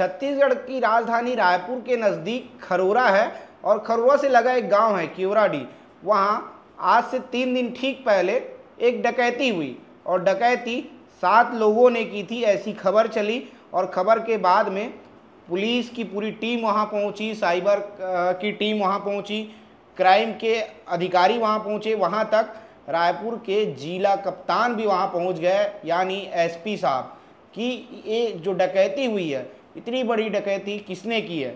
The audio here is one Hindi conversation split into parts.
छत्तीसगढ़ की राजधानी रायपुर के नज़दीक खरोरा है और खरोरा से लगा एक गांव है केवराडी। वहाँ आज से 3 दिन ठीक पहले एक डकैती हुई और डकैती 7 लोगों ने की थी, ऐसी खबर चली। और खबर के बाद में पुलिस की पूरी टीम वहाँ पहुँची, साइबर की टीम वहाँ पहुँची, क्राइम के अधिकारी वहाँ पहुँचे। वहाँ तक रायपुर के जिला कप्तान भी वहाँ पहुँच गए, यानी एसपी साहब, कि ये जो डकैती हुई है, इतनी बड़ी डकैती किसने की है।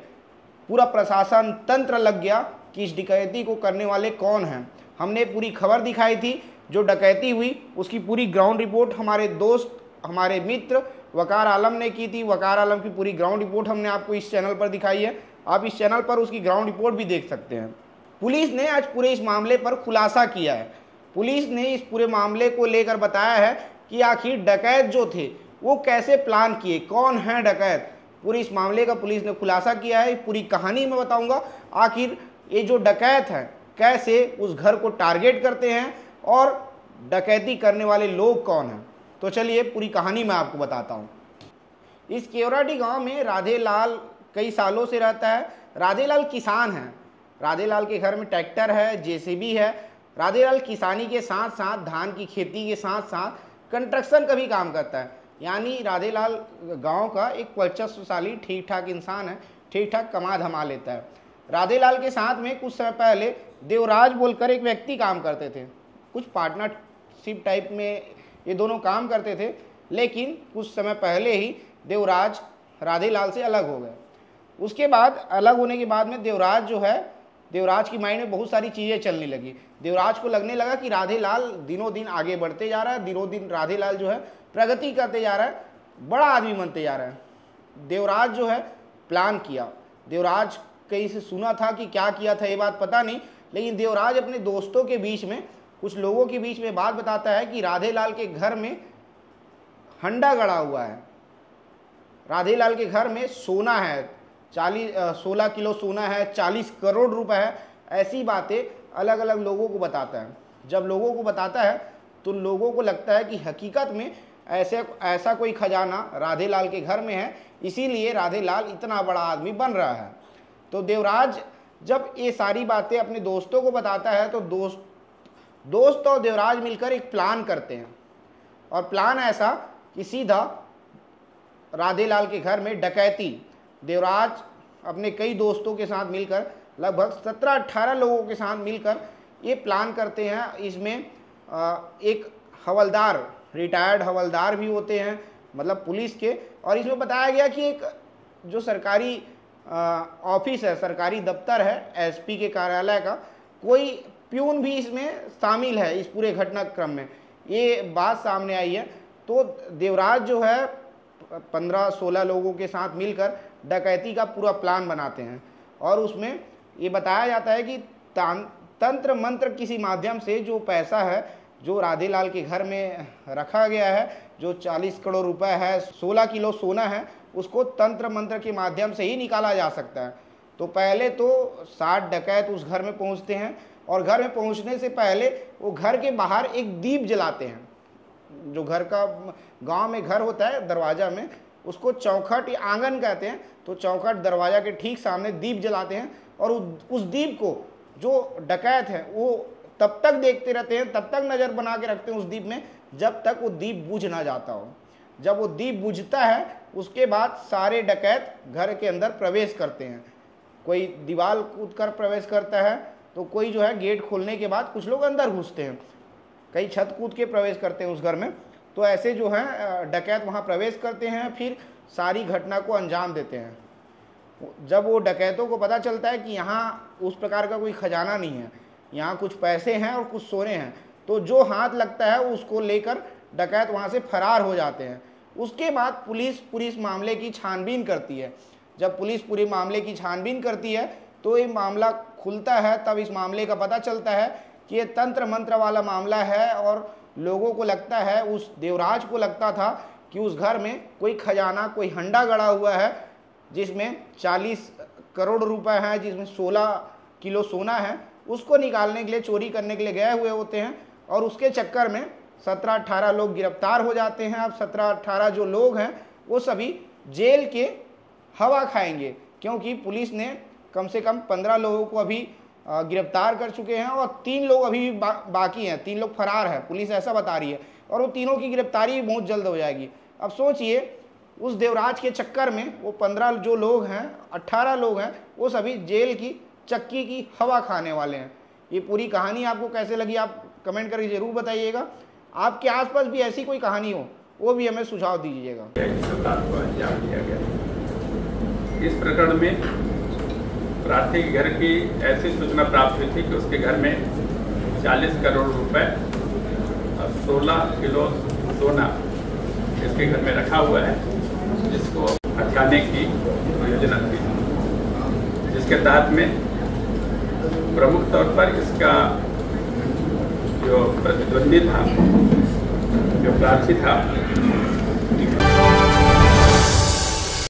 पूरा प्रशासन तंत्र लग गया कि इस डकैती को करने वाले कौन हैं। हमने पूरी खबर दिखाई थी, जो डकैती हुई उसकी पूरी ग्राउंड रिपोर्ट हमारे दोस्त, हमारे मित्र वकार आलम ने की थी। वकार आलम की पूरी ग्राउंड रिपोर्ट हमने आपको इस चैनल पर दिखाई है। आप इस चैनल पर उसकी ग्राउंड रिपोर्ट भी देख सकते हैं। पुलिस ने आज पूरे इस मामले पर खुलासा किया है। पुलिस ने इस पूरे मामले को लेकर बताया है कि आखिर डकैत जो थे वो कैसे प्लान किए, कौन है डकैत। पूरे इस मामले का पुलिस ने खुलासा किया है। पूरी कहानी मैं बताऊंगा, आखिर ये जो डकैत हैं कैसे उस घर को टारगेट करते हैं और डकैती करने वाले लोग कौन हैं। तो चलिए पूरी कहानी मैं आपको बताता हूँ। इस केवराडी गांव में राधेलाल कई सालों से रहता है। राधेलाल किसान हैं। राधेलाल के घर में ट्रैक्टर है, जेसीबी है। राधेलाल किसानी के साथ साथ, धान की खेती के साथ साथ कंस्ट्रक्शन का भी काम करता है। यानी राधेलाल गांव का एक वर्चस्वशाली ठीक ठाक इंसान है, ठीक ठाक कमा धमा लेता है। राधेलाल के साथ में कुछ समय पहले देवराज बोलकर एक व्यक्ति काम करते थे। कुछ पार्टनरशिप टाइप में ये दोनों काम करते थे, लेकिन कुछ समय पहले ही देवराज राधेलाल से अलग हो गए। उसके बाद अलग होने के बाद में देवराज जो है, देवराज की माइंड में बहुत सारी चीज़ें चलने लगी। देवराज को लगने लगा कि राधेलाल दिनों दिन आगे बढ़ते जा रहा है, दिनों दिन राधेलाल जो है प्रगति करते जा रहा है, बड़ा आदमी बनते जा रहा है। देवराज जो है प्लान किया। देवराज कहीं से सुना था कि क्या किया था ये बात पता नहीं, लेकिन देवराज अपने दोस्तों के बीच में, कुछ लोगों के बीच में बात बताता है कि राधेलाल के घर में हंडा गड़ा हुआ है। राधेलाल के घर में सोना है, 16 किलो सोना है, 40 करोड़ रुपए है। ऐसी बातें अलग अलग लोगों को बताता है। जब लोगों को बताता है तो लोगों को लगता है कि हकीकत में ऐसा कोई खजाना राधेलाल के घर में है, इसीलिए राधेलाल इतना बड़ा आदमी बन रहा है। तो देवराज जब ये सारी बातें अपने दोस्तों को बताता है तो दोस्त और देवराज मिलकर एक प्लान करते हैं। और प्लान ऐसा कि सीधा राधेलाल के घर में डकैती। देवराज अपने कई दोस्तों के साथ मिलकर, लगभग 17-18 लोगों के साथ मिलकर ये प्लान करते हैं। इसमें एक हवलदार, रिटायर्ड हवलदार भी होते हैं, मतलब पुलिस के। और इसमें बताया गया कि एक जो सरकारी ऑफिस है, सरकारी दफ्तर है, एसपी के कार्यालय का, कोई प्यून भी इसमें शामिल है इस पूरे घटनाक्रम में। ये बात सामने आई है। तो देवराज जो है 15-16 लोगों के साथ मिलकर डकैती का पूरा प्लान बनाते हैं। और उसमें ये बताया जाता है कि तंत्र मंत्र किसी माध्यम से जो पैसा है जो राधेलाल के घर में रखा गया है, जो 40 करोड़ रुपए है, 16 किलो सोना है, उसको तंत्र मंत्र के माध्यम से ही निकाला जा सकता है। तो पहले तो 60 डकैत उस घर में पहुंचते हैं और घर में पहुंचने से पहले वो घर के बाहर एक दीप जलाते हैं। जो घर का, गांव में घर होता है, दरवाजा में उसको चौखट या आंगन कहते हैं, तो चौखट दरवाजा के ठीक सामने दीप जलाते हैं। और उस दीप को जो डकैत है वो तब तक देखते रहते हैं, तब तक नज़र बना के रखते हैं उस दीप में, जब तक वो दीप बुझ ना जाता हो। जब वो दीप बुझता है उसके बाद सारे डकैत घर के अंदर प्रवेश करते हैं। कोई दीवार कूद कर प्रवेश करता है, तो कोई जो है गेट खोलने के बाद कुछ लोग अंदर घुसते हैं, कई छत कूद के प्रवेश करते हैं उस घर में। तो ऐसे जो है डकैत वहाँ प्रवेश करते हैं, फिर सारी घटना को अंजाम देते हैं। जब वो डकैतों को पता चलता है कि यहाँ उस प्रकार का कोई खजाना नहीं है, यहाँ कुछ पैसे हैं और कुछ सोने हैं, तो जो हाथ लगता है उसको लेकर डकैत वहाँ से फरार हो जाते हैं। उसके बाद पुलिस पूरी इस मामले की छानबीन करती है। जब पुलिस पूरे मामले की छानबीन करती है तो ये मामला खुलता है, तब इस मामले का पता चलता है कि ये तंत्र मंत्र वाला मामला है। और लोगों को लगता है, उस देवराज को लगता था कि उस घर में कोई खजाना, कोई हंडा गड़ा हुआ है जिसमें 40 करोड़ रुपए हैं, जिसमें 16 किलो सोना है। उसको निकालने के लिए, चोरी करने के लिए गए हुए होते हैं और उसके चक्कर में 17-18 लोग गिरफ्तार हो जाते हैं। अब 17-18 जो लोग हैं वो सभी जेल के हवा खाएंगे, क्योंकि पुलिस ने कम से कम 15 लोगों को अभी गिरफ्तार कर चुके हैं और 3 लोग अभी भी बाकी हैं, 3 लोग फरार हैं, पुलिस ऐसा बता रही है, और वो तीनों की गिरफ्तारी भी बहुत जल्द हो जाएगी। अब सोचिए उस देवराज के चक्कर में वो 15 जो लोग हैं, 18 लोग हैं, वो सभी जेल की चक्की की हवा खाने वाले हैं। ये पूरी कहानी आपको कैसे लगी आप कमेंट करके जरूर बताइएगा। आपके आसपास भी ऐसी कोई कहानी हो वो भी हमें सुझाव दीजिएगा। इस प्रकरण में प्रार्थी के घर की ऐसी सूचना प्राप्त हुई थी कि उसके घर में 40 करोड़ रुपए और 16 किलो सोना इसके घर में रखा हुआ है, जिसको हथियाने की योजना थी, जिसके तहत में प्रमुख तौर पर इसका जो प्रतिद्वंदी था, जो प्रार्थी था,